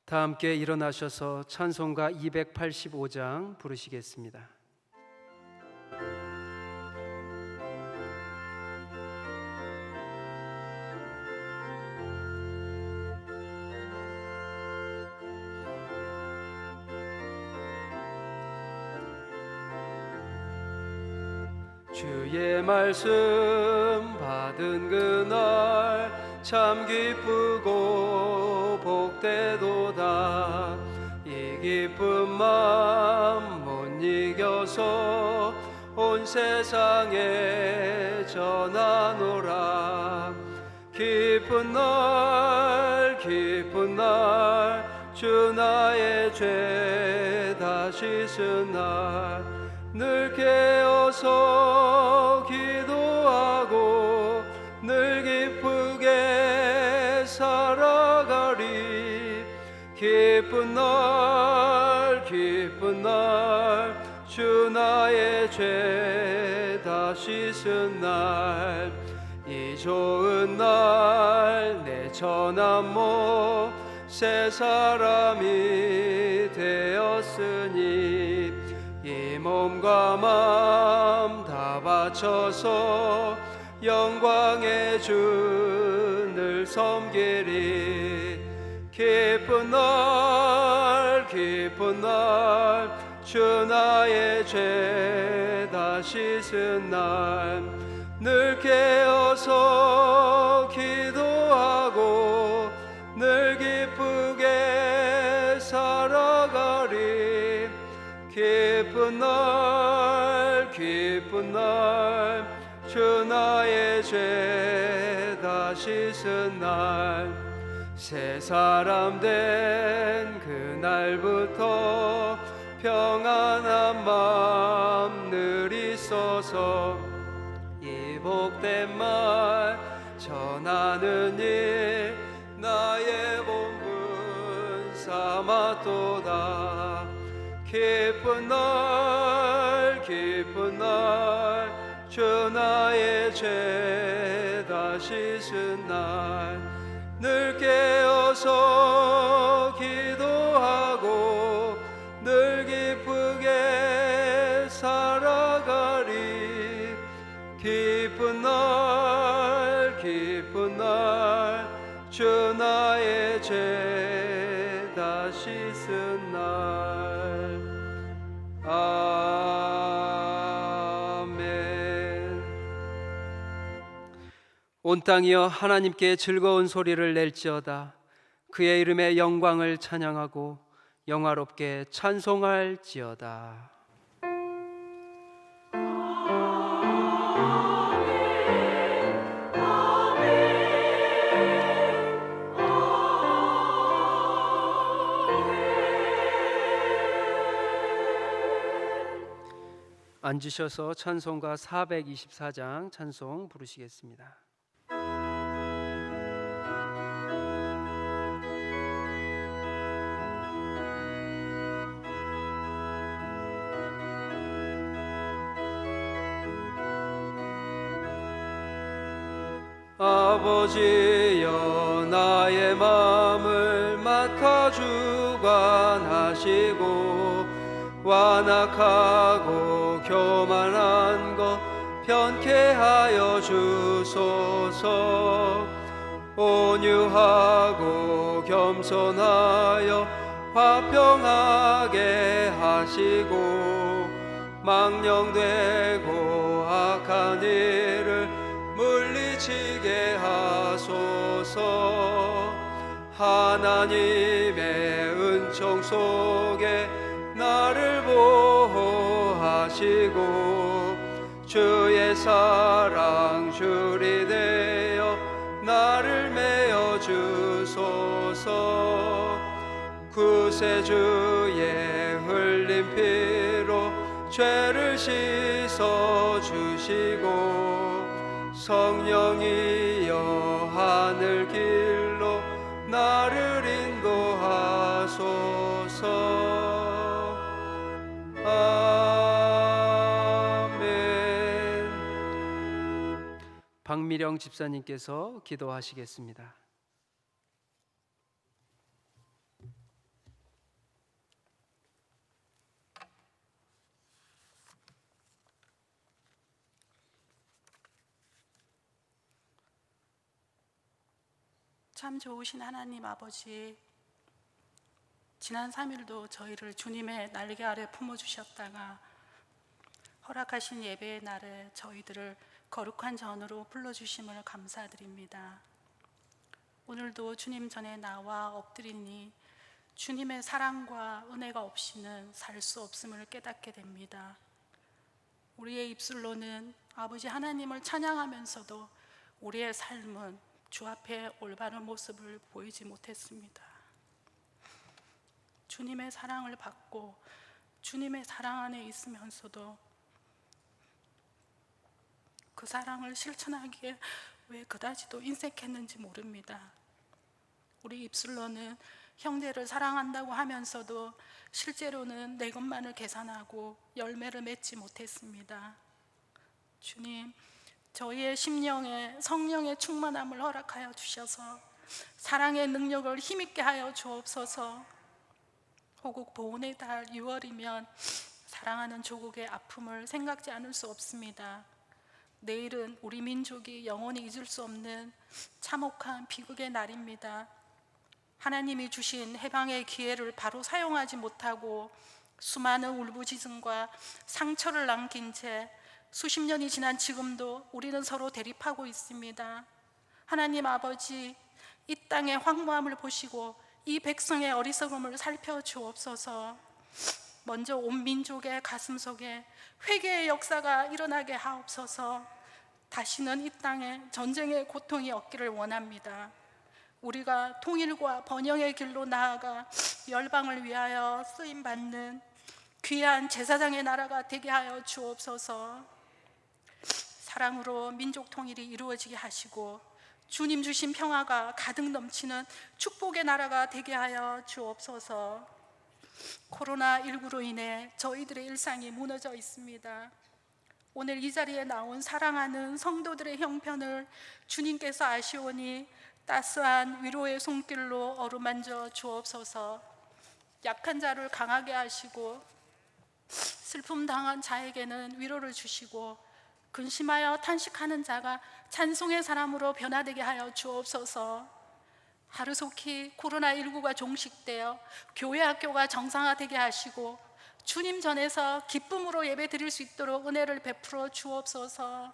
다 함께 일어나셔서 찬송가 285장 부르시겠습니다. 주의 말씀 받은 그날 참 기쁘고 복되도다. 이 기쁜 마음 못 이겨서 온 세상에 전하노라. 기쁜 날 주 나의 죄 다 씻은 날 늘 깨어서 기도하고 늘 기쁘게 살아가리. 기쁜 날 주 나의 죄 다 씻은 날 이 좋은 날 내 처남모 새 사람이 되었으니 이 몸과 마음 다 바쳐서 영광의 주를 섬기리. 기쁜 날 주 나의 죄 다 씻은 날 늘 깨어서 기도하고 늘 기쁘게 살아가리. 기쁜 날 주 나의 죄 다 씻은 날 새 사람 된 그날부터 평안한 마음 늘 있어서 이 복된 말 전하는 일 나의 본분 삼았도다. 기쁜 날 주 나의 죄 다 씻은 날 늘 깨어서 기도하고 늘 기쁘게 살아가리. 기쁜 날 주 나의 죄 다 씻은 날. 아멘. 온 땅이여 하나님께 즐거운 소리를 낼지어다. 그의 이름의 영광을 찬양하고 영화롭게 찬송할지어다. 앉으셔서 찬송가 424장 찬송 부르시겠습니다. 아버지여 나의 마음을 맡아 주관하시고 완악하고 교만한 것 편케 하여 주소서. 온유하고 겸손하여 화평하게 하시고 망령되고 악한 일을 물리치게 하소서. 하나님의 은총 속에 나를 보호하시고 주의 사랑 줄이 되어 나를 메어 주소서. 구세주의 흘린 피로 죄를 씻어 주시고 성령이여 하늘 길로 나를 인도하소서. 아멘. 박미령 집사님께서 기도하시겠습니다. 참 좋으신 하나님 아버지, 지난 3일도 저희를 주님의 날개 아래 품어주셨다가 허락하신 예배의 날에 저희들을 거룩한 전으로 불러주심을 감사드립니다. 오늘도 주님 전에 나와 엎드리니 주님의 사랑과 은혜가 없이는 살 수 없음을 깨닫게 됩니다. 우리의 입술로는 아버지 하나님을 찬양하면서도 우리의 삶은 주 앞에 올바른 모습을 보이지 못했습니다. 주님의 사랑을 받고 주님의 사랑 안에 있으면서도 그 사랑을 실천하기에 왜 그다지도 인색했는지 모릅니다. 우리 입술로는 형제를 사랑한다고 하면서도 실제로는 내 것만을 계산하고 열매를 맺지 못했습니다. 주님, 저희의 심령에 성령의 충만함을 허락하여 주셔서 사랑의 능력을 힘있게 하여 주옵소서. 호국 보훈의 달 6월이면 사랑하는 조국의 아픔을 생각지 않을 수 없습니다. 내일은 우리 민족이 영원히 잊을 수 없는 참혹한 비극의 날입니다. 하나님이 주신 해방의 기회를 바로 사용하지 못하고 수많은 울부짖음과 상처를 남긴 채 수십 년이 지난 지금도 우리는 서로 대립하고 있습니다. 하나님 아버지, 이 땅의 황무함을 보시고 이 백성의 어리석음을 살펴주옵소서. 먼저 온 민족의 가슴속에 회개의 역사가 일어나게 하옵소서. 다시는 이 땅에 전쟁의 고통이 없기를 원합니다. 우리가 통일과 번영의 길로 나아가 열방을 위하여 쓰임받는 귀한 제사장의 나라가 되게 하여 주옵소서. 사랑으로 민족 통일이 이루어지게 하시고 주님 주신 평화가 가득 넘치는 축복의 나라가 되게 하여 주옵소서. 코로나19로 인해 저희들의 일상이 무너져 있습니다. 오늘 이 자리에 나온 사랑하는 성도들의 형편을 주님께서 아시오니 따스한 위로의 손길로 어루만져 주옵소서. 약한 자를 강하게 하시고 슬픔 당한 자에게는 위로를 주시고 근심하여 탄식하는 자가 찬송의 사람으로 변화되게 하여 주옵소서. 하루속히 코로나19가 종식되어 교회 학교가 정상화되게 하시고 주님 전에서 기쁨으로 예배 드릴 수 있도록 은혜를 베풀어 주옵소서.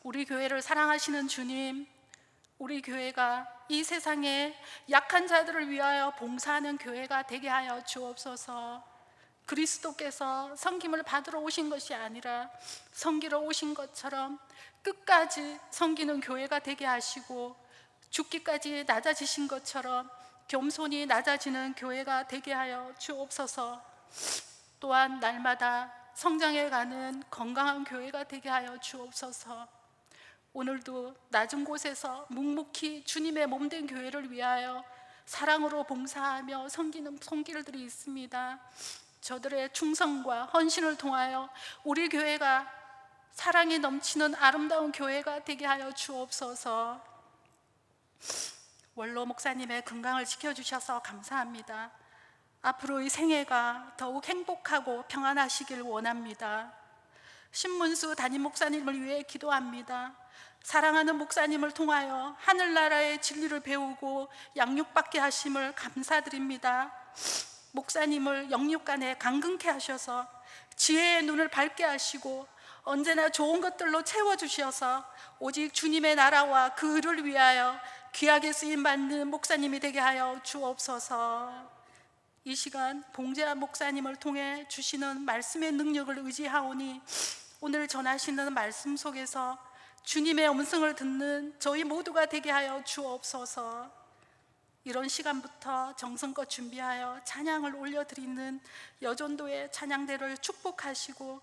우리 교회를 사랑하시는 주님, 우리 교회가 이 세상에 약한 자들을 위하여 봉사하는 교회가 되게 하여 주옵소서. 그리스도께서 섬김을 받으러 오신 것이 아니라 섬기러 오신 것처럼 끝까지 섬기는 교회가 되게 하시고 죽기까지 낮아지신 것처럼 겸손히 낮아지는 교회가 되게 하여 주옵소서. 또한 날마다 성장해가는 건강한 교회가 되게 하여 주옵소서. 오늘도 낮은 곳에서 묵묵히 주님의 몸된 교회를 위하여 사랑으로 봉사하며 섬기는 손길들이 있습니다. 저들의 충성과 헌신을 통하여 우리 교회가 사랑이 넘치는 아름다운 교회가 되게 하여 주옵소서. 원로 목사님의 건강을 지켜주셔서 감사합니다. 앞으로의 생애가 더욱 행복하고 평안하시길 원합니다. 신문수 담임 목사님을 위해 기도합니다. 사랑하는 목사님을 통하여 하늘나라의 진리를 배우고 양육받게 하심을 감사드립니다. 목사님을 영육간에 강건케 하셔서 지혜의 눈을 밝게 하시고 언제나 좋은 것들로 채워주셔서 오직 주님의 나라와 그 의를 위하여 귀하게 쓰임받는 목사님이 되게 하여 주옵소서. 이 시간 봉재한 목사님을 통해 주시는 말씀의 능력을 의지하오니 오늘 전하시는 말씀 속에서 주님의 음성을 듣는 저희 모두가 되게 하여 주옵소서. 이런 시간부터 정성껏 준비하여 찬양을 올려드리는 여전도의 찬양대를 축복하시고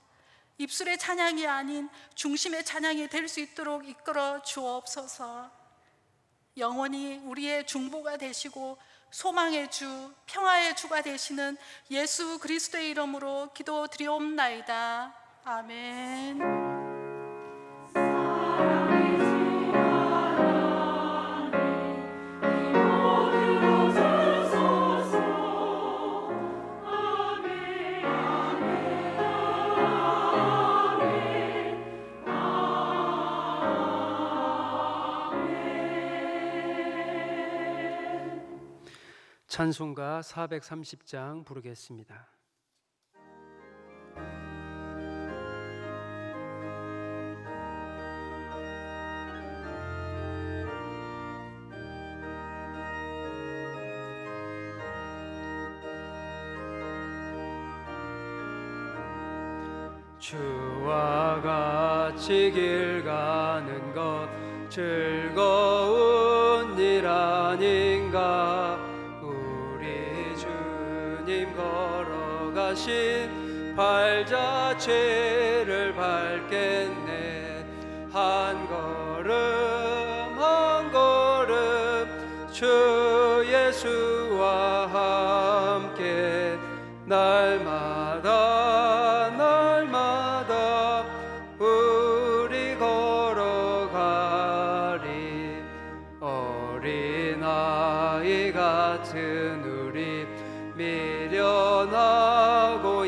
입술의 찬양이 아닌 중심의 찬양이 될 수 있도록 이끌어 주옵소서. 영원히 우리의 중보가 되시고 소망의 주, 평화의 주가 되시는 예수 그리스도의 이름으로 기도드리옵나이다. 아멘. 찬송가 430장 부르겠습니다. 주와 같이 길 가는 것 즐거운 일 아닌가. 우리 주님 걸어가신 발자취를 밟겠네. 한 걸음 한 걸음 주 예수와 함께 날마다 우리 걸어가리. 어린아이 같은 우리 미련하고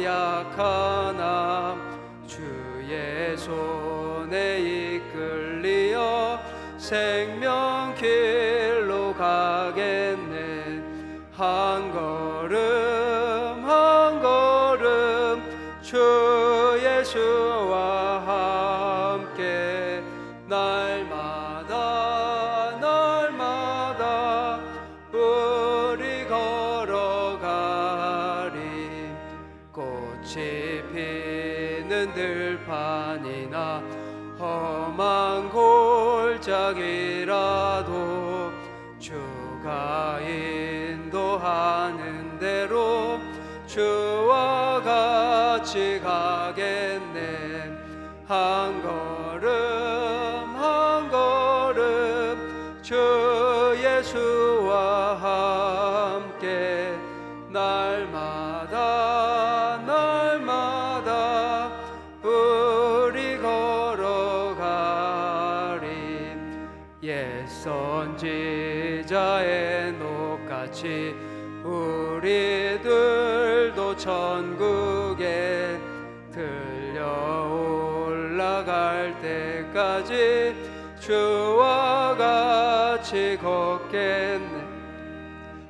약하나 주의 손에 이끌리어 생명길로 가겠네. 한 걸음 한 걸음 주 예수와 함께 날마다 우리 걸어가리. 꽃이 피는 들판이나 험한 골짜기라도 주가 인도하는 대로 주와 같이 가겠네. 한 걸음 한 걸음 주 예수와 함께 날마다 우리 걸어가리. 옛 선지자의 녹같이 우리들도 천국에 들려 올라갈 때까지 주와 같이 걷겠네.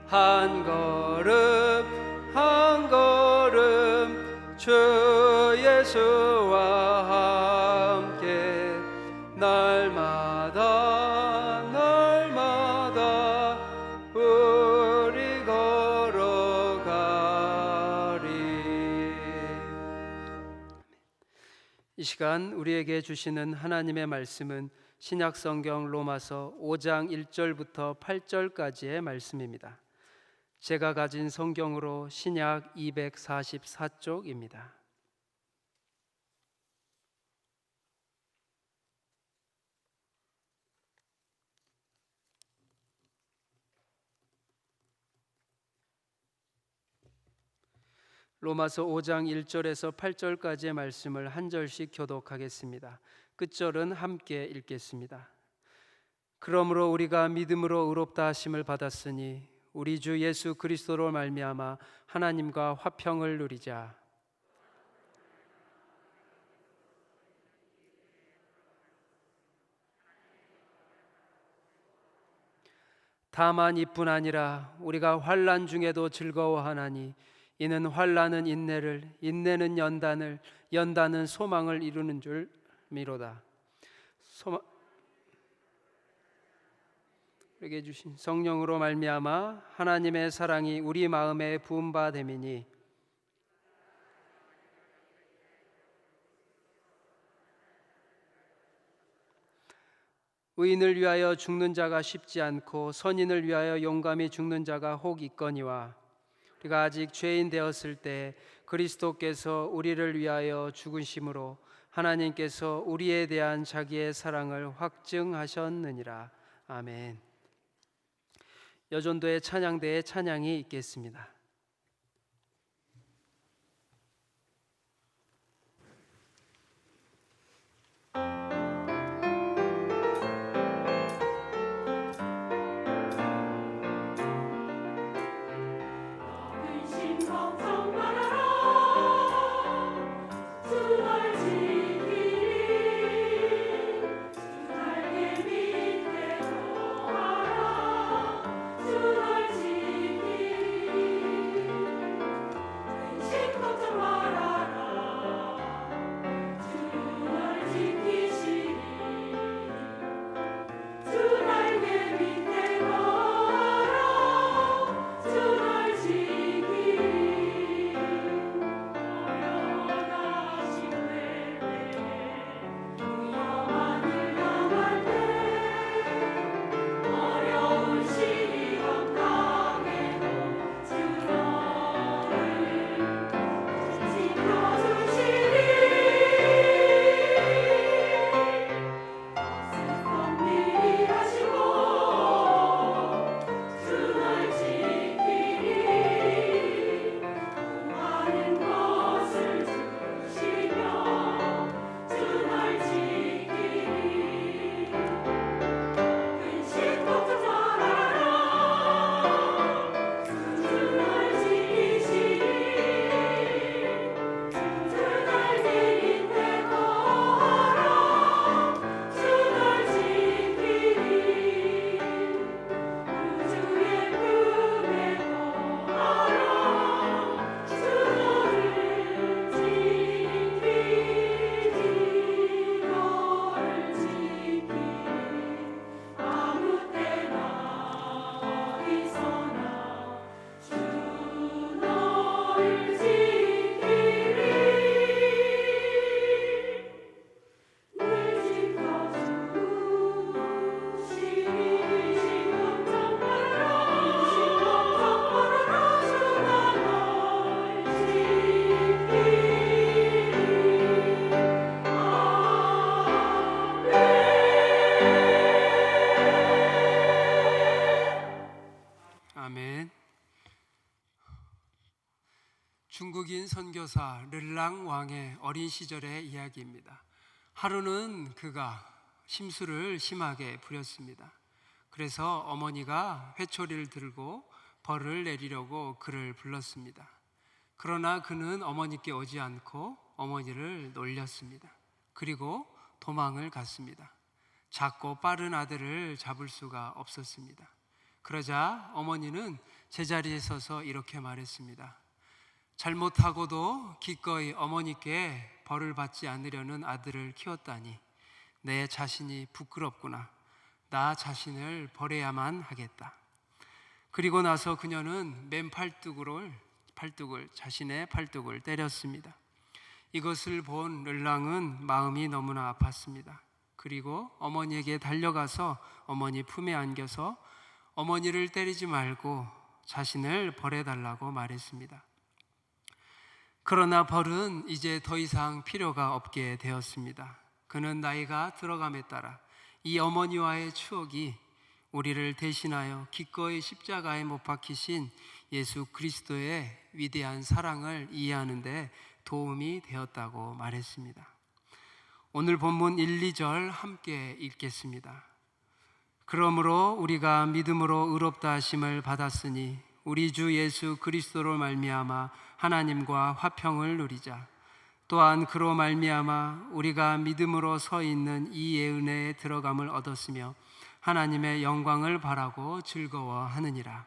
한 걸음 한 걸음 주 예수와 함께 날마다 우리 걸어가리. 이 시간 우리에게 주시는 하나님의 말씀은 신약성경 로마서 5장 1절부터 8절까지의 말씀입니다. 제가 가진 성경으로 신약 244쪽입니다. 로마서 5장 1절에서 8절까지의 말씀을 한 절씩 교독하겠습니다. 끝절은 함께 읽겠습니다. 그러므로 우리가 믿음으로 의롭다 하심을 받았으니 우리 주 예수 그리스도로 말미암아 하나님과 화평을 누리자. 다만 이뿐 아니라 우리가 환난 중에도 즐거워하나니 이는 환난은 인내를, 인내는 연단을, 연단은 소망을 이루는 줄 미로다. 우리에게 주신 성령으로 말미암아 하나님의 사랑이 우리 마음에 부은 바 됨이니 의인을 위하여 죽는 자가 쉽지 않고 선인을 위하여 용감히 죽는 자가 혹 있거니와 우리가 아직 죄인 되었을 때 그리스도께서 우리를 위하여 죽으심으로 하나님께서 우리에 대한 자기의 사랑을 확증하셨느니라. 아멘. 여전도의 찬양대에 찬양이 있겠습니다. 중국인 선교사 르랑 왕의 어린 시절의 이야기입니다. 하루는 그가 심술을 심하게 부렸습니다. 그래서 어머니가 회초리를 들고 벌을 내리려고 그를 불렀습니다. 그러나 그는 어머니께 오지 않고 어머니를 놀렸습니다. 그리고 도망을 갔습니다. 작고 빠른 아들을 잡을 수가 없었습니다. 그러자 어머니는 제자리에 서서 이렇게 말했습니다. 잘못하고도 기꺼이 어머니께 벌을 받지 않으려는 아들을 키웠다니 내 자신이 부끄럽구나. 나 자신을 버려야만 하겠다. 그리고 나서 그녀는 자신의 팔뚝을 때렸습니다. 이것을 본 르랑은 마음이 너무나 아팠습니다. 그리고 어머니에게 달려가서 어머니 품에 안겨서 어머니를 때리지 말고 자신을 벌해달라고 말했습니다. 그러나 벌은 이제 더 이상 필요가 없게 되었습니다. 그는 나이가 들어감에 따라 이 어머니와의 추억이 우리를 대신하여 기꺼이 십자가에 못 박히신 예수 그리스도의 위대한 사랑을 이해하는 데 도움이 되었다고 말했습니다. 오늘 본문 1, 2절 함께 읽겠습니다. 그러므로 우리가 믿음으로 의롭다 하심을 받았으니 우리 주 예수 그리스도로 말미암아 하나님과 화평을 누리자. 또한 그로 말미암아 우리가 믿음으로 서 있는 이 은혜에 들어감을 얻었으며 하나님의 영광을 바라고 즐거워하느니라.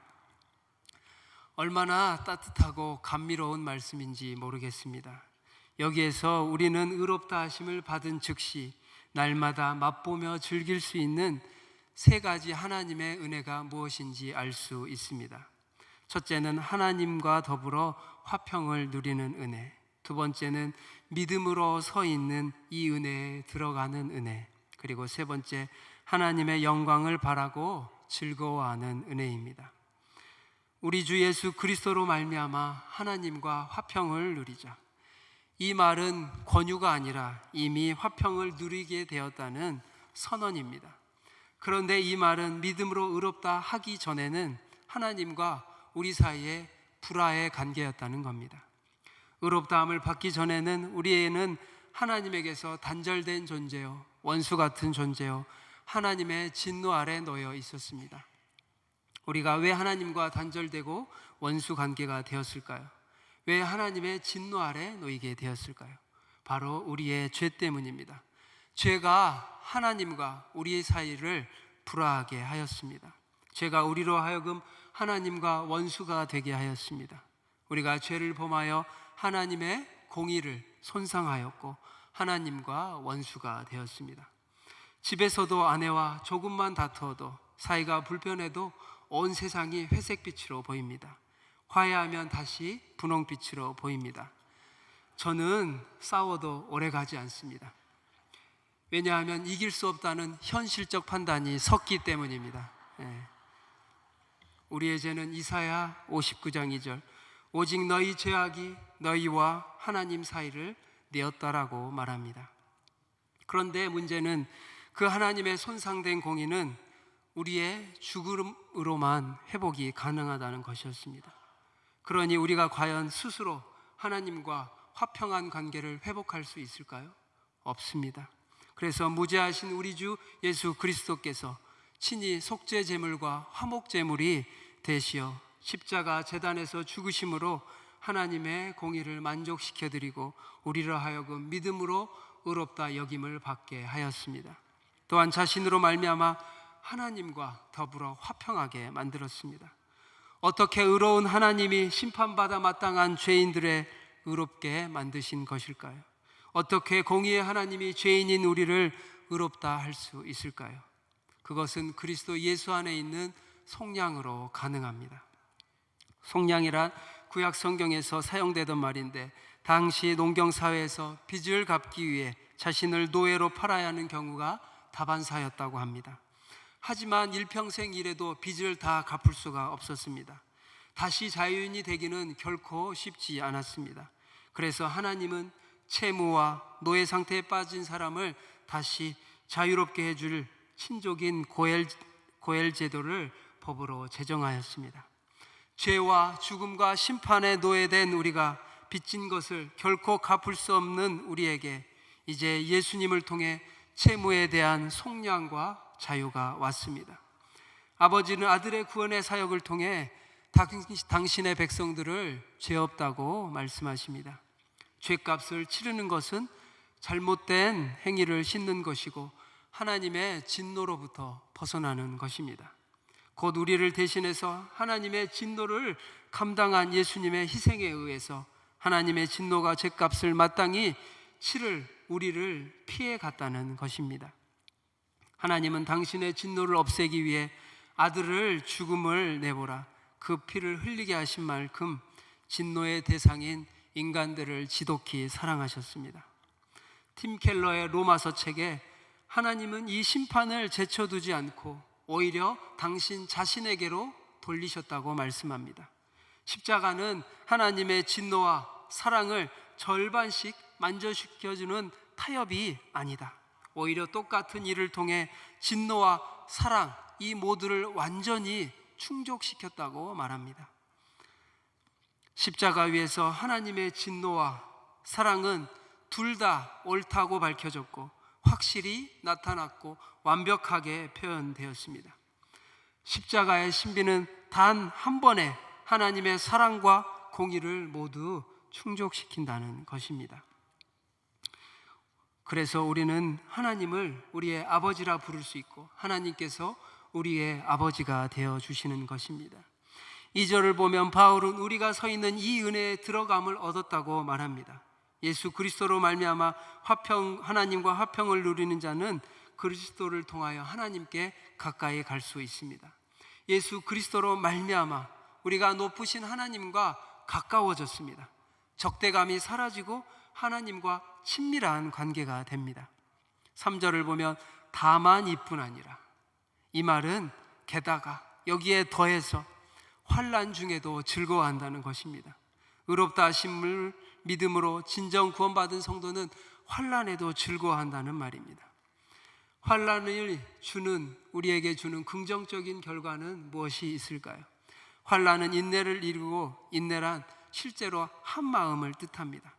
얼마나 따뜻하고 감미로운 말씀인지 모르겠습니다. 여기에서 우리는 의롭다 하심을 받은 즉시 날마다 맛보며 즐길 수 있는 세 가지 하나님의 은혜가 무엇인지 알 수 있습니다. 첫째는 하나님과 더불어 화평을 누리는 은혜. 두 번째는 믿음으로 서 있는 이 은혜에 들어가는 은혜. 그리고 세 번째, 하나님의 영광을 바라고 즐거워하는 은혜입니다. 우리 주 예수 그리스도로 말미암아 하나님과 화평을 누리자. 이 말은 권유가 아니라 이미 화평을 누리게 되었다는 선언입니다. 그런데 이 말은 믿음으로 의롭다 하기 전에는 하나님과 우리 사이에 불화의 관계였다는 겁니다. 의롭다함을 받기 전에는 우리에는 하나님에게서 단절된 존재요, 원수 같은 존재요, 하나님의 진노 아래 놓여 있었습니다. 우리가 왜 하나님과 단절되고 원수 관계가 되었을까요? 왜 하나님의 진노 아래 놓이게 되었을까요? 바로 우리의 죄 때문입니다. 죄가 하나님과 우리의 사이를 불화하게 하였습니다. 죄가 우리로 하여금 하나님과 원수가 되게 하였습니다. 우리가 죄를 범하여 하나님의 공의를 손상하였고 하나님과 원수가 되었습니다. 집에서도 아내와 조금만 다투어도 사이가 불편해도 온 세상이 회색빛으로 보입니다. 화해하면 다시 분홍빛으로 보입니다. 저는 싸워도 오래 가지 않습니다. 왜냐하면 이길 수 없다는 현실적 판단이 섰기 때문입니다. 우리의 죄는 이사야 59장 2절 오직 너희 죄악이 너희와 하나님 사이를 내었다라고 말합니다. 그런데 문제는 그 하나님의 손상된 공의는 우리의 죽음으로만 회복이 가능하다는 것이었습니다. 그러니 우리가 과연 스스로 하나님과 화평한 관계를 회복할 수 있을까요? 없습니다. 그래서 무죄하신 우리 주 예수 그리스도께서 친히 속죄 제물과 화목 제물이 되시어 십자가 제단에서 죽으심으로 하나님의 공의를 만족시켜 드리고 우리로 하여금 믿음으로 의롭다 여김을 받게 하였습니다. 또한 자신으로 말미암아 하나님과 더불어 화평하게 만들었습니다. 어떻게 의로운 하나님이 심판받아 마땅한 죄인들의 의롭게 만드신 것일까요? 어떻게 공의의 하나님이 죄인인 우리를 의롭다 할 수 있을까요? 그것은 그리스도 예수 안에 있는 속량으로 가능합니다. 속량이란 구약 성경에서 사용되던 말인데 당시 농경사회에서 빚을 갚기 위해 자신을 노예로 팔아야 하는 경우가 다반사였다고 합니다. 하지만 일평생 일해도 빚을 다 갚을 수가 없었습니다. 다시 자유인이 되기는 결코 쉽지 않았습니다. 그래서 하나님은 채무와 노예 상태에 빠진 사람을 다시 자유롭게 해줄 신족인 고엘 제도를 법으로 제정하였습니다. 죄와 죽음과 심판에 노예된 우리가 빚진 것을 결코 갚을 수 없는 우리에게 이제 예수님을 통해 채무에 대한 속량과 자유가 왔습니다. 아버지는 아들의 구원의 사역을 통해 당신의 백성들을 죄 없다고 말씀하십니다. 죄값을 치르는 것은 잘못된 행위를 씻는 것이고 하나님의 진노로부터 벗어나는 것입니다. 곧 우리를 대신해서 하나님의 진노를 감당한 예수님의 희생에 의해서 하나님의 진노가 죄값을 마땅히 치를 우리를 피해 갔다는 것입니다. 하나님은 당신의 진노를 없애기 위해 아들을 죽음을 내보라 그 피를 흘리게 하신 만큼 진노의 대상인 인간들을 지독히 사랑하셨습니다. 팀 켈러의 로마서 책에 하나님은 이 심판을 제쳐두지 않고 오히려 당신 자신에게로 돌리셨다고 말씀합니다. 십자가는 하나님의 진노와 사랑을 절반씩 만족시켜주는 타협이 아니다. 오히려 똑같은 일을 통해 진노와 사랑 이 모두를 완전히 충족시켰다고 말합니다. 십자가 위에서 하나님의 진노와 사랑은 둘 다 옳다고 밝혀졌고 확실히 나타났고 완벽하게 표현되었습니다. 십자가의 신비는 단 한 번에 하나님의 사랑과 공의를 모두 충족시킨다는 것입니다. 그래서 우리는 하나님을 우리의 아버지라 부를 수 있고 하나님께서 우리의 아버지가 되어 주시는 것입니다. 2절을 보면 바울은 우리가 서 있는 이 은혜에 들어감을 얻었다고 말합니다. 예수 그리스도로 말미암아 하나님과 화평을 누리는 자는 그리스도를 통하여 하나님께 가까이 갈 수 있습니다. 예수 그리스도로 말미암아 우리가 높으신 하나님과 가까워졌습니다. 적대감이 사라지고 하나님과 친밀한 관계가 됩니다. 3절을 보면 다만 이뿐 아니라, 이 말은 게다가 여기에 더해서 환난 중에도 즐거워한다는 것입니다. 의롭다 하심을 믿음으로 진정 구원받은 성도는 환난에도 즐거워한다는 말입니다. 환난을 우리에게 주는 긍정적인 결과는 무엇이 있을까요? 환난은 인내를 이루고 인내란 실제로 한 마음을 뜻합니다.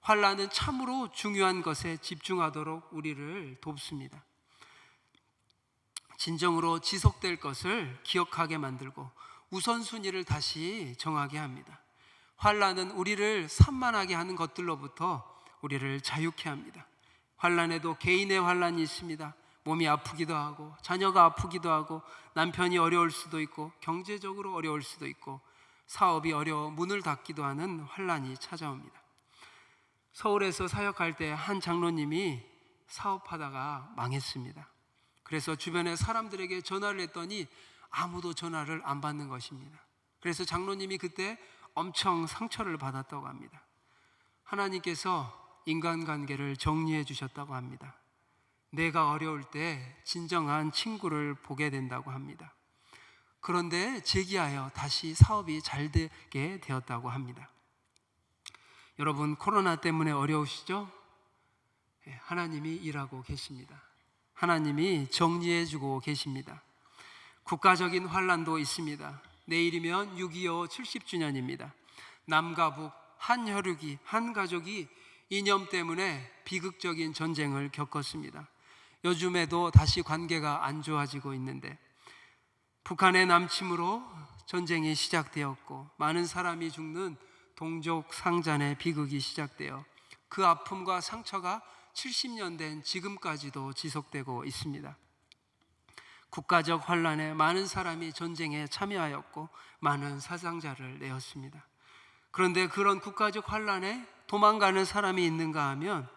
환난은 참으로 중요한 것에 집중하도록 우리를 돕습니다. 진정으로 지속될 것을 기억하게 만들고 우선순위를 다시 정하게 합니다. 환난은 우리를 산만하게 하는 것들로부터 우리를 자유케 합니다. 환난에도 개인의 환난이 있습니다. 몸이 아프기도 하고 자녀가 아프기도 하고 남편이 어려울 수도 있고 경제적으로 어려울 수도 있고 사업이 어려워 문을 닫기도 하는 환난이 찾아옵니다. 서울에서 사역할 때 한 장로님이 사업하다가 망했습니다. 그래서 주변에 사람들에게 전화를 했더니 아무도 전화를 안 받는 것입니다. 그래서 장로님이 그때 엄청 상처를 받았다고 합니다. 하나님께서 인간관계를 정리해 주셨다고 합니다. 내가 어려울 때 진정한 친구를 보게 된다고 합니다. 그런데 재기하여 다시 사업이 잘 되게 되었다고 합니다. 여러분, 코로나 때문에 어려우시죠? 하나님이 일하고 계십니다. 하나님이 정리해 주고 계십니다. 국가적인 환난도 있습니다. 내일이면 6.25 70주년입니다. 남과 북, 한 혈육이, 한 가족이 이념 때문에 비극적인 전쟁을 겪었습니다. 요즘에도 다시 관계가 안 좋아지고 있는데 북한의 남침으로 전쟁이 시작되었고 많은 사람이 죽는 동족 상잔의 비극이 시작되어 그 아픔과 상처가 70년 된 지금까지도 지속되고 있습니다. 국가적 환난에 많은 사람이 전쟁에 참여하였고 많은 사상자를 내었습니다. 그런데 그런 국가적 환난에 도망가는 사람이 있는가 하면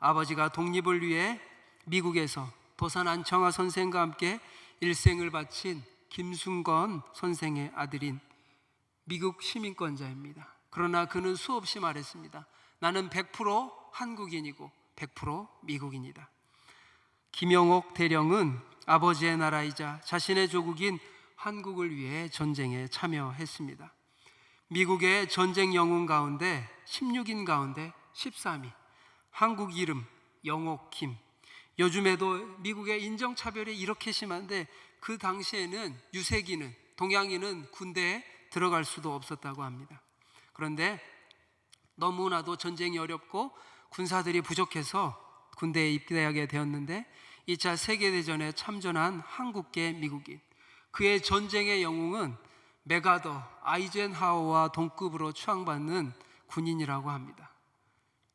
아버지가 독립을 위해 미국에서 도산 안청화 선생과 함께 일생을 바친 김순건 선생의 아들인 미국 시민권자입니다. 그러나 그는 수없이 말했습니다. 나는 100% 한국인이고 100% 미국인이다. 김영옥 대령은 아버지의 나라이자 자신의 조국인 한국을 위해 전쟁에 참여했습니다. 미국의 전쟁 영웅 가운데 16인 가운데 13위, 한국 이름 영옥 김. 요즘에도 미국의 인종차별이 이렇게 심한데 그 당시에는 유색인은, 동양인은 군대에 들어갈 수도 없었다고 합니다. 그런데 너무나도 전쟁이 어렵고 군사들이 부족해서 군대에 입대하게 되었는데 2차 세계대전에 참전한 한국계 미국인, 그의 전쟁의 영웅은 메가더 아이젠하워와 동급으로 추앙받는 군인이라고 합니다.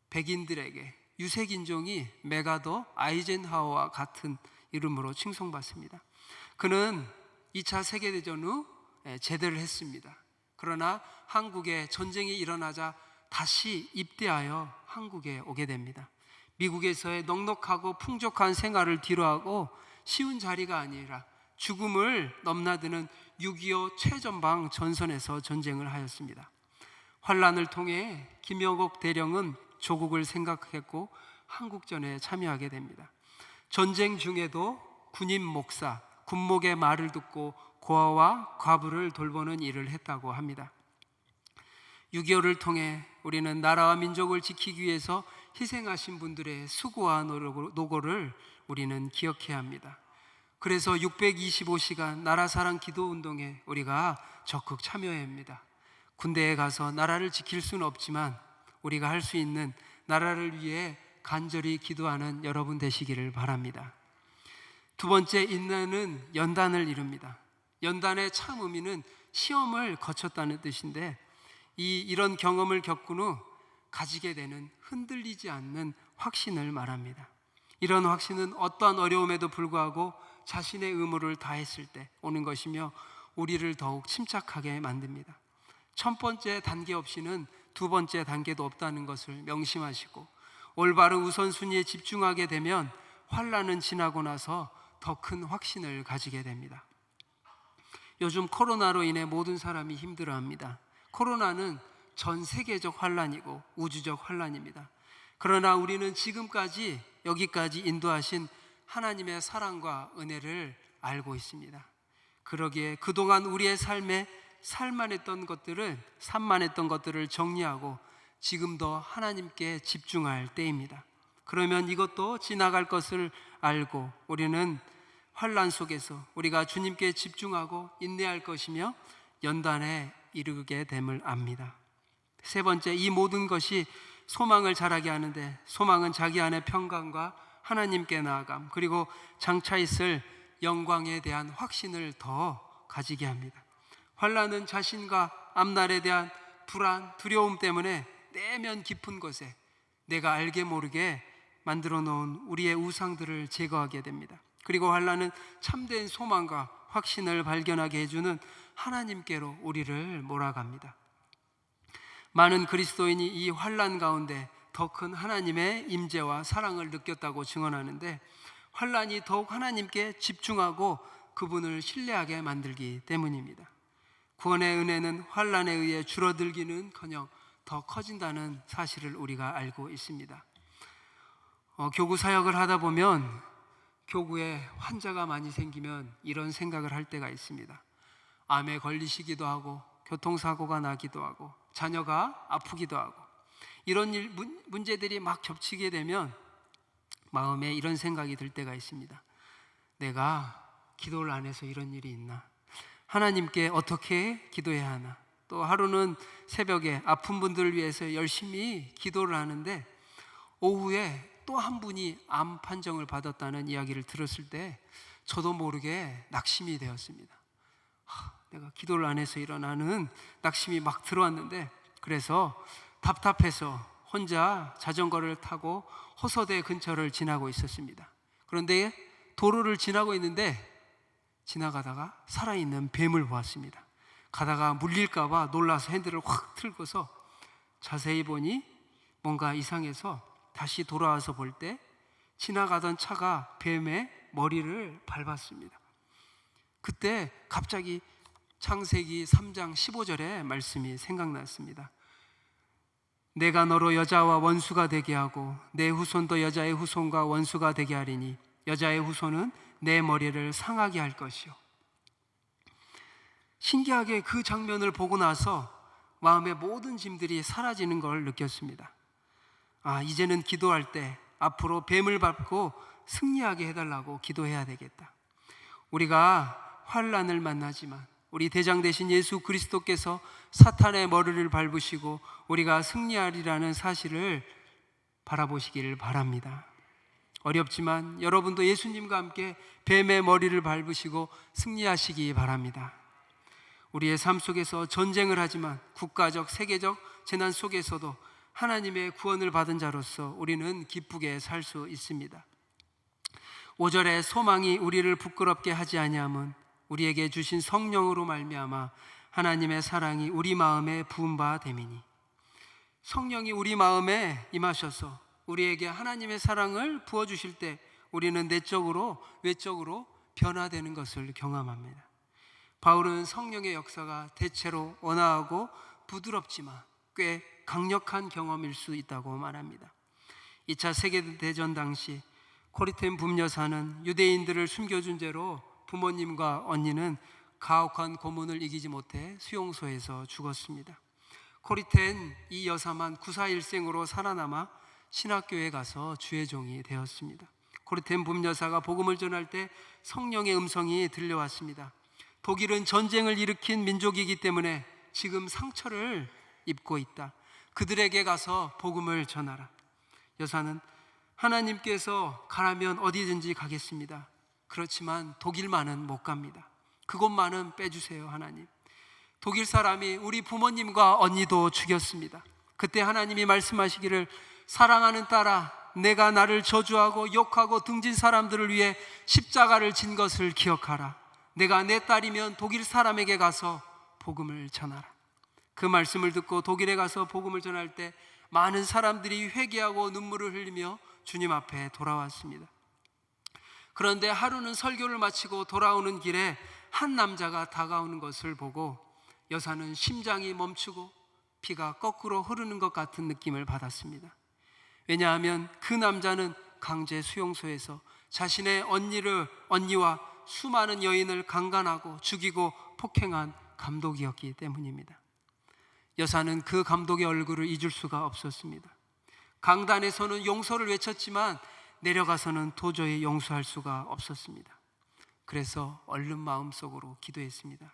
백인들에게 유색인종이 메가더 아이젠하워와 같은 이름으로 칭송받습니다. 그는 2차 세계대전 후 제대를 했습니다. 그러나 한국에 전쟁이 일어나자 다시 입대하여 한국에 오게 됩니다. 미국에서의 넉넉하고 풍족한 생활을 뒤로하고 쉬운 자리가 아니라 죽음을 넘나드는 6.25 최전방 전선에서 전쟁을 하였습니다. 환란을 통해 김영옥 대령은 조국을 생각했고 한국전에 참여하게 됩니다. 전쟁 중에도 군인 목사, 군목의 말을 듣고 고아와 과부를 돌보는 일을 했다고 합니다. 6.25를 통해 우리는 나라와 민족을 지키기 위해서 희생하신 분들의 수고와 노고를 우리는 기억해야 합니다. 그래서 625시간 나라사랑 기도운동에 우리가 적극 참여해야 합니다. 군대에 가서 나라를 지킬 수는 없지만 우리가 할 수 있는 나라를 위해 간절히 기도하는 여러분 되시기를 바랍니다. 두 번째, 인내는 연단을 이룹니다. 연단의 참 의미는 시험을 거쳤다는 뜻인데, 이런 경험을 겪은 후 가지게 되는 흔들리지 않는 확신을 말합니다. 이런 확신은 어떠한 어려움에도 불구하고 자신의 의무를 다했을 때 오는 것이며 우리를 더욱 침착하게 만듭니다. 첫 번째 단계 없이는 두 번째 단계도 없다는 것을 명심하시고 올바른 우선순위에 집중하게 되면 환난은 지나고 나서 더 큰 확신을 가지게 됩니다. 요즘 코로나로 인해 모든 사람이 힘들어합니다. 코로나는 전 세계적 환난이고 우주적 환난입니다. 그러나 우리는 지금까지 여기까지 인도하신 하나님의 사랑과 은혜를 알고 있습니다. 그러기에 그동안 우리의 삶에 산만했던 것들을 정리하고 지금 더 하나님께 집중할 때입니다. 그러면 이것도 지나갈 것을 알고 우리는 환난 속에서 우리가 주님께 집중하고 인내할 것이며 연단에 이르게 됨을 압니다. 세 번째, 이 모든 것이 소망을 자라게 하는데, 소망은 자기 안의 평강과 하나님께 나아감, 그리고 장차 있을 영광에 대한 확신을 더 가지게 합니다. 환난은 자신과 앞날에 대한 불안, 두려움 때문에 내면 깊은 곳에 내가 알게 모르게 만들어 놓은 우리의 우상들을 제거하게 됩니다. 그리고 환난은 참된 소망과 확신을 발견하게 해주는 하나님께로 우리를 몰아갑니다. 많은 그리스도인이 이 환난 가운데 더 큰 하나님의 임재와 사랑을 느꼈다고 증언하는데, 환난이 더욱 하나님께 집중하고 그분을 신뢰하게 만들기 때문입니다. 구원의 은혜는 환난에 의해 줄어들기는커녕 더 커진다는 사실을 우리가 알고 있습니다. 교구 사역을 하다 보면 교구에 환자가 많이 생기면 이런 생각을 할 때가 있습니다. 암에 걸리시기도 하고 교통사고가 나기도 하고 자녀가 아프기도 하고 이런 문제들이 막 겹치게 되면 마음에 이런 생각이 들 때가 있습니다. 내가 기도를 안 해서 이런 일이 있나? 하나님께 어떻게 기도해야 하나? 또 하루는 새벽에 아픈 분들을 위해서 열심히 기도를 하는데 오후에 또 한 분이 암 판정을 받았다는 이야기를 들었을 때 저도 모르게 낙심이 되었습니다. 내가 기도를 안 해서 일어나는 낙심이 막 들어왔는데, 그래서 답답해서 혼자 자전거를 타고 호서대 근처를 지나고 있었습니다. 그런데 도로를 지나고 있는데 지나가다가 살아있는 뱀을 보았습니다. 가다가 물릴까 봐 놀라서 핸들을 확 틀고서 자세히 보니 뭔가 이상해서 다시 돌아와서 볼 때 지나가던 차가 뱀의 머리를 밟았습니다. 그때 갑자기 창세기 3장 15절의 말씀이 생각났습니다. 내가 너로 여자와 원수가 되게 하고 내 후손도 여자의 후손과 원수가 되게 하리니 여자의 후손은 내 머리를 상하게 할 것이요. 신기하게 그 장면을 보고 나서 마음의 모든 짐들이 사라지는 걸 느꼈습니다. 이제는 기도할 때 앞으로 뱀을 밟고 승리하게 해달라고 기도해야 되겠다. 우리가 환난을 만나지만 우리 대장 되신 예수 그리스도께서 사탄의 머리를 밟으시고 우리가 승리하리라는 사실을 바라보시기를 바랍니다. 어렵지만 여러분도 예수님과 함께 뱀의 머리를 밟으시고 승리하시기 바랍니다. 우리의 삶 속에서 전쟁을 하지만 국가적, 세계적 재난 속에서도 하나님의 구원을 받은 자로서 우리는 기쁘게 살 수 있습니다. 5절에 소망이 우리를 부끄럽게 하지 아니함은 우리에게 주신 성령으로 말미암아 하나님의 사랑이 우리 마음에 부은 바 됨이니, 성령이 우리 마음에 임하셔서 우리에게 하나님의 사랑을 부어주실 때 우리는 내적으로 외적으로 변화되는 것을 경험합니다. 바울은 성령의 역사가 대체로 온화하고 부드럽지만 꽤 강력한 경험일 수 있다고 말합니다. 2차 세계대전 당시 코리텐 붐여사는 유대인들을 숨겨준 죄로 부모님과 언니는 가혹한 고문을 이기지 못해 수용소에서 죽었습니다. 코리텐 이 여사만 구사일생으로 살아남아 신학교에 가서 주의 종이 되었습니다. 코리텐 붐여사가 복음을 전할 때 성령의 음성이 들려왔습니다. 독일은 전쟁을 일으킨 민족이기 때문에 지금 상처를 입고 있다. 그들에게 가서 복음을 전하라. 여사는 하나님께서 가라면 어디든지 가겠습니다. 그렇지만 독일만은 못 갑니다. 그곳만은 빼주세요, 하나님. 독일 사람이 우리 부모님과 언니도 죽였습니다. 그때 하나님이 말씀하시기를, 사랑하는 딸아, 내가 나를 저주하고 욕하고 등진 사람들을 위해 십자가를 진 것을 기억하라. 내가 내 딸이면 독일 사람에게 가서 복음을 전하라. 그 말씀을 듣고 독일에 가서 복음을 전할 때 많은 사람들이 회개하고 눈물을 흘리며 주님 앞에 돌아왔습니다. 그런데 하루는 설교를 마치고 돌아오는 길에 한 남자가 다가오는 것을 보고 여사는 심장이 멈추고 피가 거꾸로 흐르는 것 같은 느낌을 받았습니다. 왜냐하면 그 남자는 강제 수용소에서 자신의 언니와 수많은 여인을 강간하고 죽이고 폭행한 감독이었기 때문입니다. 여사는 그 감독의 얼굴을 잊을 수가 없었습니다. 강단에서는 용서를 외쳤지만 내려가서는 도저히 용서할 수가 없었습니다. 그래서 얼른 마음속으로 기도했습니다.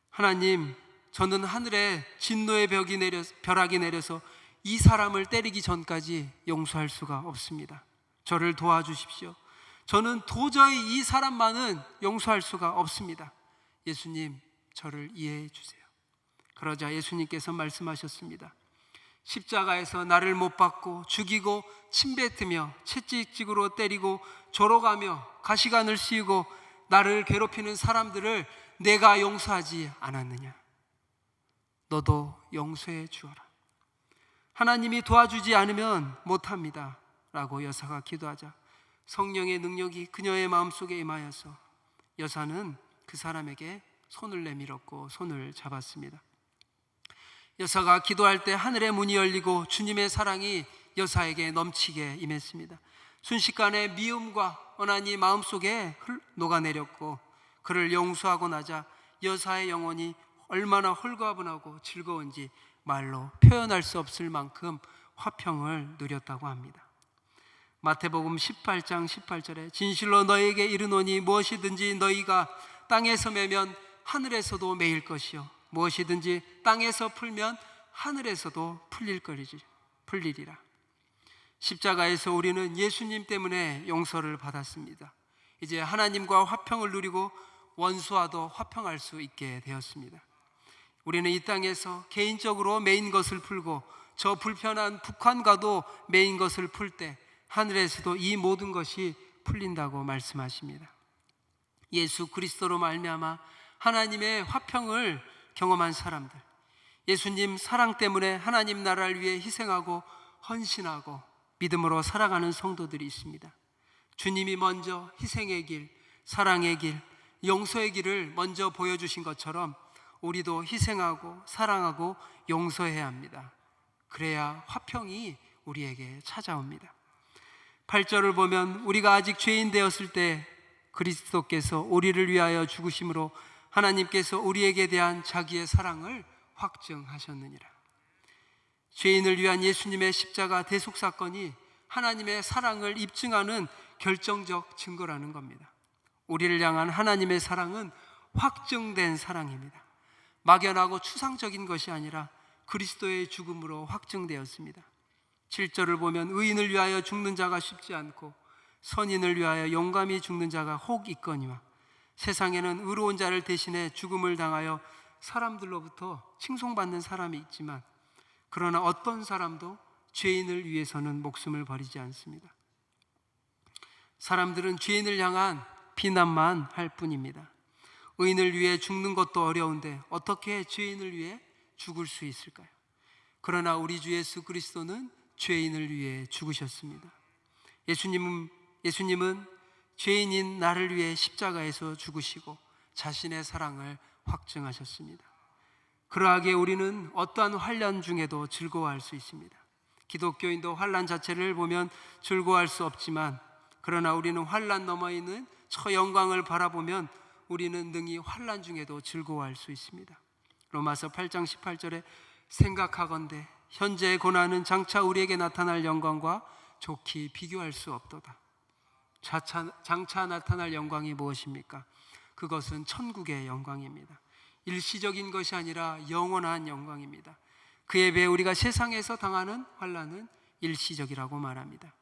하나님, 저는 하늘에 진노의 벼락이 내려서 이 사람을 때리기 전까지 용서할 수가 없습니다. 저를 도와주십시오. 저는 도저히 이 사람만은 용서할 수가 없습니다. 예수님, 저를 이해해 주세요. 그러자 예수님께서 말씀하셨습니다. 십자가에서 나를 못 박고 죽이고 침뱉으며 채찍질로 때리고 조롱하며 가시관을 씌우고 나를 괴롭히는 사람들을 내가 용서하지 않았느냐? 너도 용서해 주어라. 하나님이 도와주지 않으면 못합니다 라고 여사가 기도하자 성령의 능력이 그녀의 마음속에 임하여서 여사는 그 사람에게 손을 내밀었고 손을 잡았습니다. 여사가 기도할 때 하늘의 문이 열리고 주님의 사랑이 여사에게 넘치게 임했습니다. 순식간에 미움과 원한이 마음속에 녹아내렸고 그를 용서하고 나자 여사의 영혼이 얼마나 홀가분하고 즐거운지 말로 표현할 수 없을 만큼 화평을 누렸다고 합니다. 마태복음 18장 18절에 진실로 너희에게 이르노니 무엇이든지 너희가 땅에서 매면 하늘에서도 매일 것이요 무엇이든지 땅에서 풀면 하늘에서도 풀리리라. 십자가에서 우리는 예수님 때문에 용서를 받았습니다. 이제 하나님과 화평을 누리고 원수와도 화평할 수 있게 되었습니다. 우리는 이 땅에서 개인적으로 매인 것을 풀고 저 불편한 북한과도 매인 것을 풀 때 하늘에서도 이 모든 것이 풀린다고 말씀하십니다. 예수 그리스도로 말미암아 하나님의 화평을 경험한 사람들, 예수님 사랑 때문에 하나님 나라를 위해 희생하고 헌신하고 믿음으로 살아가는 성도들이 있습니다. 주님이 먼저 희생의 길, 사랑의 길, 용서의 길을 먼저 보여주신 것처럼 우리도 희생하고 사랑하고 용서해야 합니다. 그래야 화평이 우리에게 찾아옵니다. 8절을 보면 우리가 아직 죄인 되었을 때 그리스도께서 우리를 위하여 죽으심으로 하나님께서 우리에게 대한 자기의 사랑을 확증하셨느니라. 죄인을 위한 예수님의 십자가 대속 사건이 하나님의 사랑을 입증하는 결정적 증거라는 겁니다. 우리를 향한 하나님의 사랑은 확증된 사랑입니다. 막연하고 추상적인 것이 아니라 그리스도의 죽음으로 확증되었습니다. 7절을 보면 의인을 위하여 죽는 자가 쉽지 않고 선인을 위하여 용감히 죽는 자가 혹 있거니와, 세상에는 의로운 자를 대신해 죽음을 당하여 사람들로부터 칭송받는 사람이 있지만, 그러나 어떤 사람도 죄인을 위해서는 목숨을 버리지 않습니다. 사람들은 죄인을 향한 비난만 할 뿐입니다. 의인을 위해 죽는 것도 어려운데 어떻게 죄인을 위해 죽을 수 있을까요? 그러나 우리 주 예수 그리스도는 죄인을 위해 죽으셨습니다. 예수님은 죄인인 나를 위해 십자가에서 죽으시고 자신의 사랑을 확증하셨습니다. 그러하기에 우리는 어떠한 환난 중에도 즐거워할 수 있습니다. 기독교인도 환난 자체를 보면 즐거워할 수 없지만, 그러나 우리는 환난 너머 있는 저 영광을 바라보면 우리는 능히 환난 중에도 즐거워할 수 있습니다. 로마서 8장 18절에 생각하건대 현재의 고난은 장차 우리에게 나타날 영광과 좋게 비교할 수 없도다. 장차 나타날 영광이 무엇입니까? 그것은 천국의 영광입니다. 일시적인 것이 아니라 영원한 영광입니다. 그에 비해 우리가 세상에서 당하는 환난은 일시적이라고 말합니다.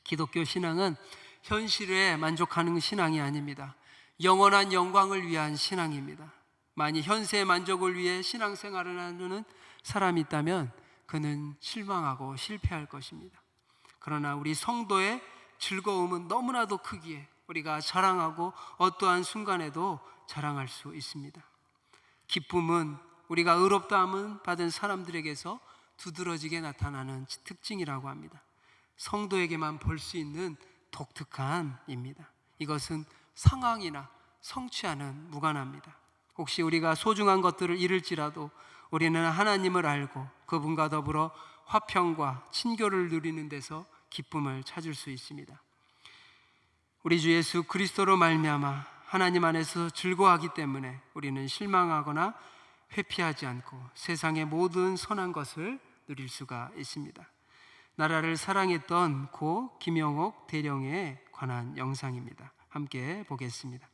기독교 신앙은 현실에 만족하는 신앙이 아닙니다. 영원한 영광을 위한 신앙입니다. 만약 현세의 만족을 위해 신앙생활을 하는 사람이 있다면 그는 실망하고 실패할 것입니다. 그러나 우리 성도의 즐거움은 너무나도 크기에 우리가 자랑하고 어떠한 순간에도 자랑할 수 있습니다. 기쁨은 우리가 의롭다함을 받은 사람들에게서 두드러지게 나타나는 특징이라고 합니다. 성도에게만 볼 수 있는 독특함입니다. 이것은 상황이나 성취와는 무관합니다. 혹시 우리가 소중한 것들을 잃을지라도 우리는 하나님을 알고 그분과 더불어 화평과 친교를 누리는 데서 기쁨을 찾을 수 있습니다. 우리 주 예수 그리스도로 말미암아 하나님 안에서 즐거워하기 때문에 우리는 실망하거나 회피하지 않고 세상의 모든 선한 것을 누릴 수가 있습니다. 나라를 사랑했던 고 김영옥 대령에 관한 영상입니다. 함께 보겠습니다.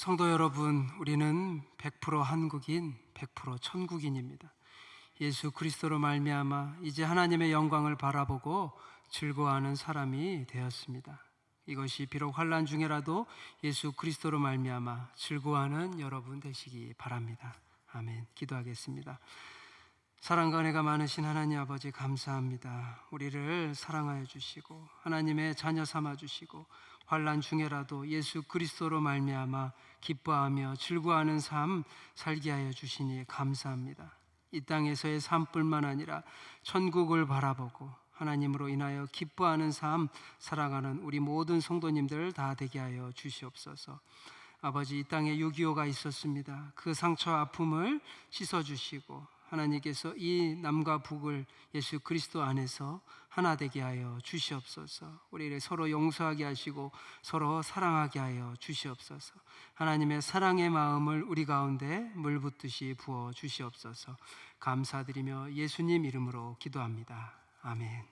성도 여러분, 우리는 100% 한국인, 100% 천국인입니다. 예수 그리스도로 말미암아 이제 하나님의 영광을 바라보고 즐거워하는 사람이 되었습니다. 이것이 비록 환난 중에라도 예수 그리스도로 말미암아 즐거워하는 여러분 되시기 바랍니다. 아멘. 기도하겠습니다. 사랑과 은혜가 많으신 하나님 아버지, 감사합니다. 우리를 사랑하여 주시고 하나님의 자녀 삼아 주시고 환난 중에라도 예수 그리스도로 말미암아 기뻐하며 즐거워하는 삶 살게 하여 주시니 감사합니다. 이 땅에서의 삶뿐만 아니라 천국을 바라보고 하나님으로 인하여 기뻐하는 삶 살아가는 우리 모든 성도님들 다 되게 하여 주시옵소서. 아버지, 이 땅에 6.25가 있었습니다. 그 상처와 아픔을 씻어주시고 하나님께서 이 남과 북을 예수 그리스도 안에서 하나 되게 하여 주시옵소서. 우리를 서로 용서하게 하시고 서로 사랑하게 하여 주시옵소서. 하나님의 사랑의 마음을 우리 가운데 물붓듯이 부어 주시옵소서. 감사드리며 예수님 이름으로 기도합니다. 아멘.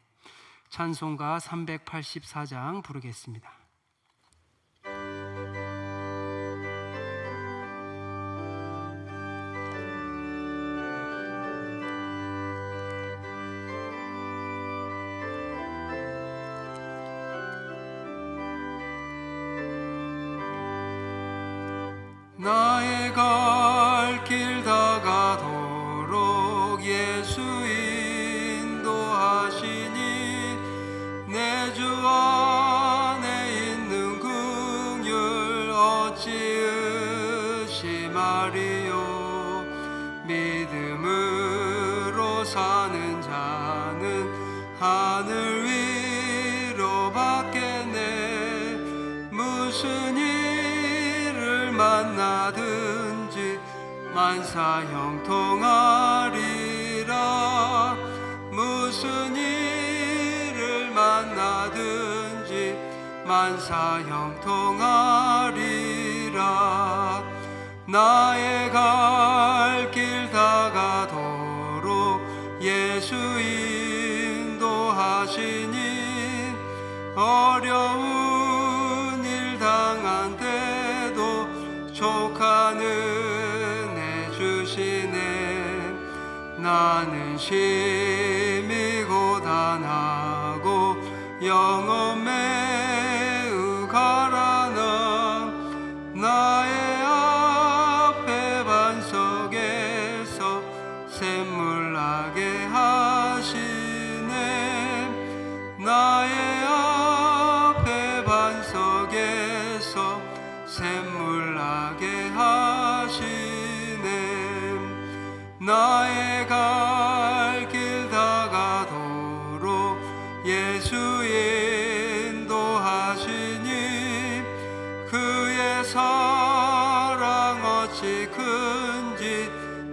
찬송가 384장 부르겠습니다. 나의 갈 길 다가도록 예수 인도하시니 내 주 안에 있는 긍휼 어찌 의심하리요. 믿음으로 사는 자는 하늘 위로 받겠네. 무슨 일을 만나든지 만사 형통하리라. 무슨 일을 만나든지 만사 형통하리라. 나의 갈 길 다가도록 예수 인도하시니 어려운 일 당한 때도 족한 은혜 주시네. 나는 심히 고단하고 영혼 매우 가라나. 나의 앞에 반석에서 샘물 나게 하시네. 나의 앞에 반석에서 샘물 나게 하시네. 나의 갈 길 다가도록 예수 인도하시니 그의 사랑 어찌 큰지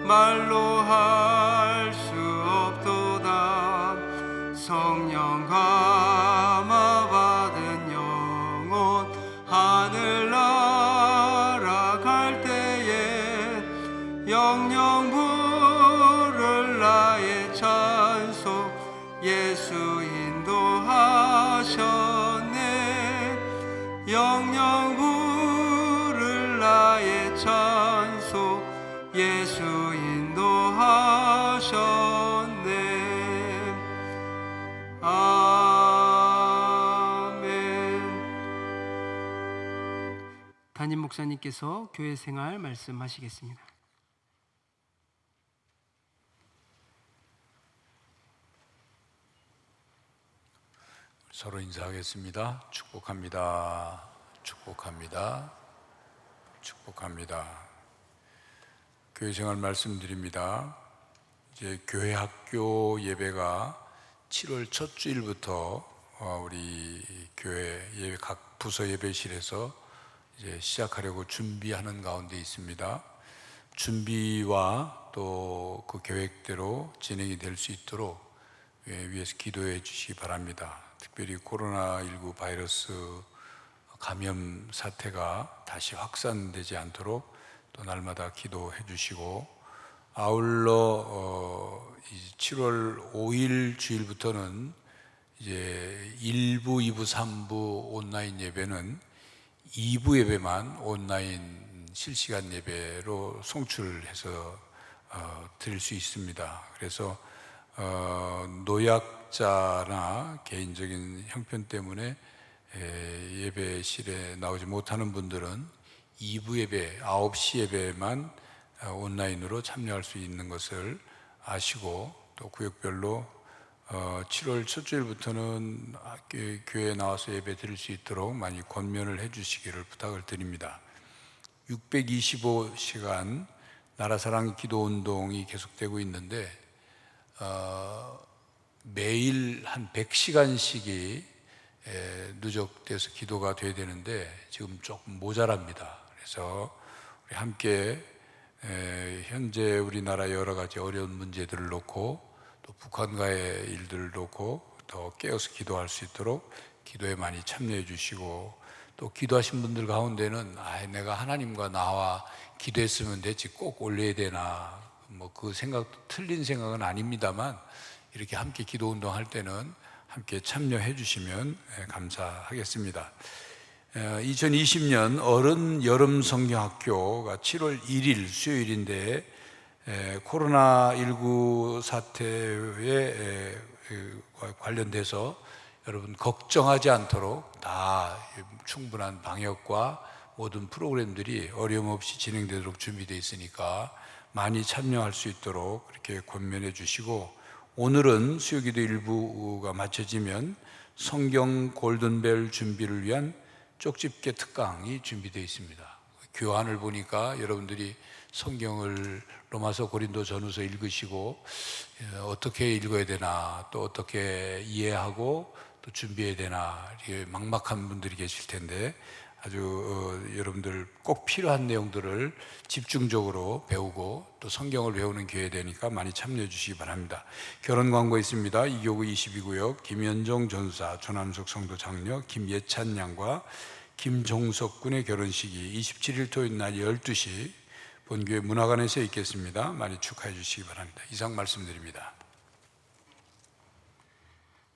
말로 할 수 없도다. 성령 감화 받은 영혼 하늘 날아갈 때에 영영 부를 나의 찬송 예수 인도하셨네. 영영 부를 나의 찬송 예수 인도하셨네. 아멘. 담임 목사님께서 교회 생활 말씀하시겠습니다. 서로 인사하겠습니다. 축복합니다. 축복합니다. 축복합니다. 교회 생활 말씀드립니다. 이제 교회 학교 예배가 7월 첫 주일부터 우리 교회 예배 각 부서 예배실에서 이제 시작하려고 준비하는 가운데 있습니다. 준비와 또 그 계획대로 진행이 될 수 있도록 위해서 기도해 주시기 바랍니다. 특별히 코로나19 바이러스 감염 사태가 다시 확산되지 않도록 또 날마다 기도해 주시고, 아울러 7월 5일 주일부터는 이제 1부, 2부, 3부 온라인 예배는 2부 예배만 온라인 실시간 예배로 송출해서 드릴 수 있습니다. 그래서 노약자나 개인적인 형편 때문에 예배실에 나오지 못하는 분들은 2부 예배, 9시 예배만 온라인으로 참여할 수 있는 것을 아시고, 또 구역별로 7월 첫 주일부터는 교회에 나와서 예배 드릴 수 있도록 많이 권면을 해 주시기를 부탁을 드립니다. 625시간 나라사랑 기도운동이 계속되고 있는데 매일 한 100시간씩이 누적돼서 기도가 돼야 되는데 지금 조금 모자랍니다. 그래서 우리 함께 현재 우리나라 여러 가지 어려운 문제들을 놓고, 또 북한과의 일들을 놓고 더 깨어서 기도할 수 있도록 기도에 많이 참여해 주시고, 또 기도하신 분들 가운데는 내가 하나님과 나와 기도했으면 됐지 꼭 올려야 되나, 뭐 그 생각도 틀린 생각은 아닙니다만, 이렇게 함께 기도 운동할 때는 함께 참여해 주시면 감사하겠습니다. 2020년 어른 여름 성경학교가 7월 1일 수요일인데, 코로나19 사태에 관련돼서 여러분 걱정하지 않도록 다 충분한 방역과 모든 프로그램들이 어려움 없이 진행되도록 준비되어 있으니까 많이 참여할 수 있도록 그렇게 권면해 주시고, 오늘은 수요기도 일부가 마쳐지면 성경 골든벨 준비를 위한 쪽집게 특강이 준비되어 있습니다. 교환을 보니까 여러분들이 성경을 로마서, 고린도, 전후서 읽으시고 어떻게 읽어야 되나, 또 어떻게 이해하고 또 준비해야 되나, 이게 막막한 분들이 계실 텐데 아주 여러분들 꼭 필요한 내용들을 집중적으로 배우고 또 성경을 배우는 기회 되니까 많이 참여해 주시기 바랍니다. 결혼 광고 있습니다. 이교구 22구역 김현정 전사, 조남석 성도 장녀 김예찬 양과 김종석 군의 결혼식이 27일 토요일 날 12시 본교회 문화관에서 있겠습니다. 많이 축하해 주시기 바랍니다. 이상 말씀드립니다.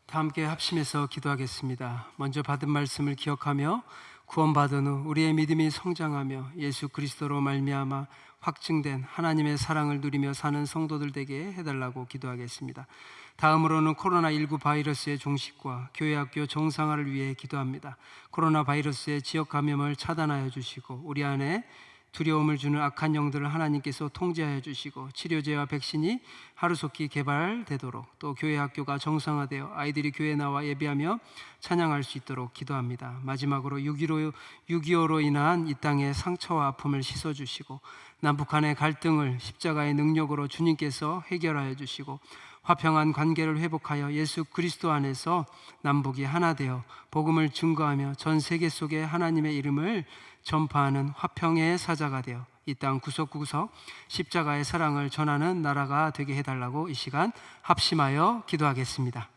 다 함께 합심해서 기도하겠습니다. 먼저 받은 말씀을 기억하며 구원받은 후 우리의 믿음이 성장하며 예수 그리스도로 말미암아 확증된 하나님의 사랑을 누리며 사는 성도들 되게 해달라고 기도하겠습니다. 다음으로는 코로나19 바이러스의 종식과 교회학교 정상화를 위해 기도합니다. 코로나 바이러스의 지역 감염을 차단하여 주시고, 우리 안에 두려움을 주는 악한 영들을 하나님께서 통제하여 주시고, 치료제와 백신이 하루속히 개발되도록, 또 교회 학교가 정상화되어 아이들이 교회에 나와 예배하며 찬양할 수 있도록 기도합니다. 마지막으로 6.25로 인한 이 땅의 상처와 아픔을 씻어주시고, 남북한의 갈등을 십자가의 능력으로 주님께서 해결하여 주시고, 화평한 관계를 회복하여 예수 그리스도 안에서 남북이 하나 되어 복음을 증거하며 전 세계 속에 하나님의 이름을 전파하는 화평의 사자가 되어 이 땅 구석구석 십자가의 사랑을 전하는 나라가 되게 해달라고 이 시간 합심하여 기도하겠습니다.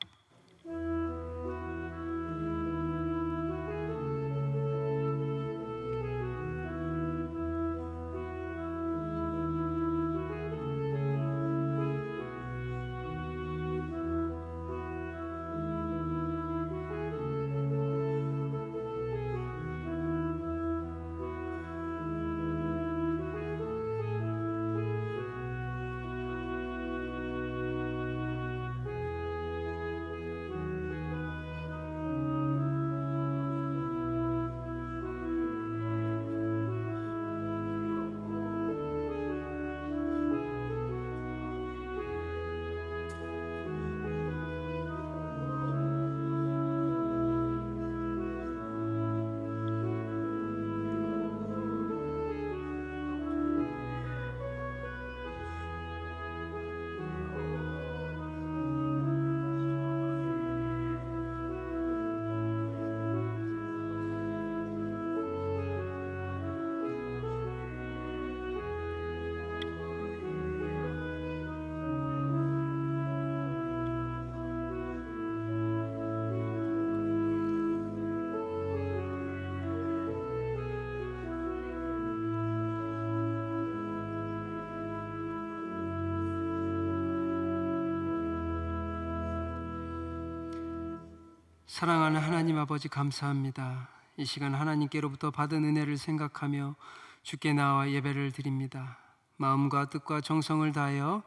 사랑하는 하나님 아버지, 감사합니다. 이 시간 하나님께로부터 받은 은혜를 생각하며 주께 나와 예배를 드립니다. 마음과 뜻과 정성을 다하여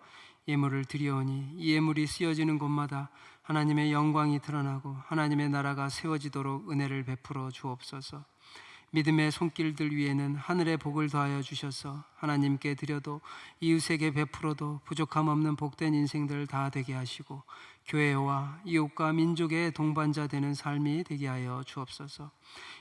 예물을 드리오니 이 예물이 쓰여지는 곳마다 하나님의 영광이 드러나고 하나님의 나라가 세워지도록 은혜를 베풀어 주옵소서. 믿음의 손길들 위에는 하늘의 복을 더하여 주셔서 하나님께 드려도 이웃에게 베풀어도 부족함 없는 복된 인생들 다 되게 하시고 교회와 이웃과 민족의 동반자 되는 삶이 되게 하여 주옵소서.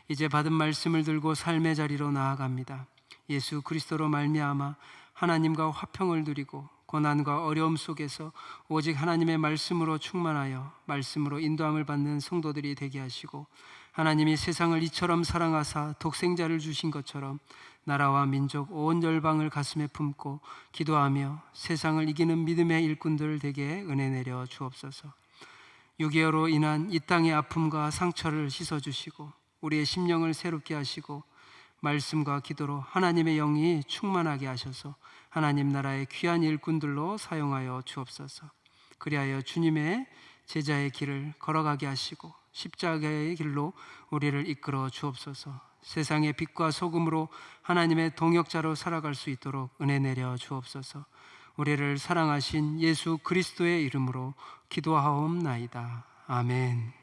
이제 받은 말씀을 들고 삶의 자리로 나아갑니다. 예수 그리스도로 말미암아 하나님과 화평을 누리고 고난과 어려움 속에서 오직 하나님의 말씀으로 충만하여 말씀으로 인도함을 받는 성도들이 되게 하시고, 하나님이 세상을 이처럼 사랑하사 독생자를 주신 것처럼 나라와 민족 온 열방을 가슴에 품고 기도하며 세상을 이기는 믿음의 일꾼들 되게 은혜 내려 주옵소서. 6개월로 인한 이 땅의 아픔과 상처를 씻어주시고 우리의 심령을 새롭게 하시고 말씀과 기도로 하나님의 영이 충만하게 하셔서 하나님 나라의 귀한 일꾼들로 사용하여 주옵소서. 그리하여 주님의 제자의 길을 걸어가게 하시고 십자가의 길로 우리를 이끌어 주옵소서. 세상의 빛과 소금으로 하나님의 동역자로 살아갈 수 있도록 은혜 내려 주옵소서. 우리를 사랑하신 예수 그리스도의 이름으로 기도하옵나이다. 아멘.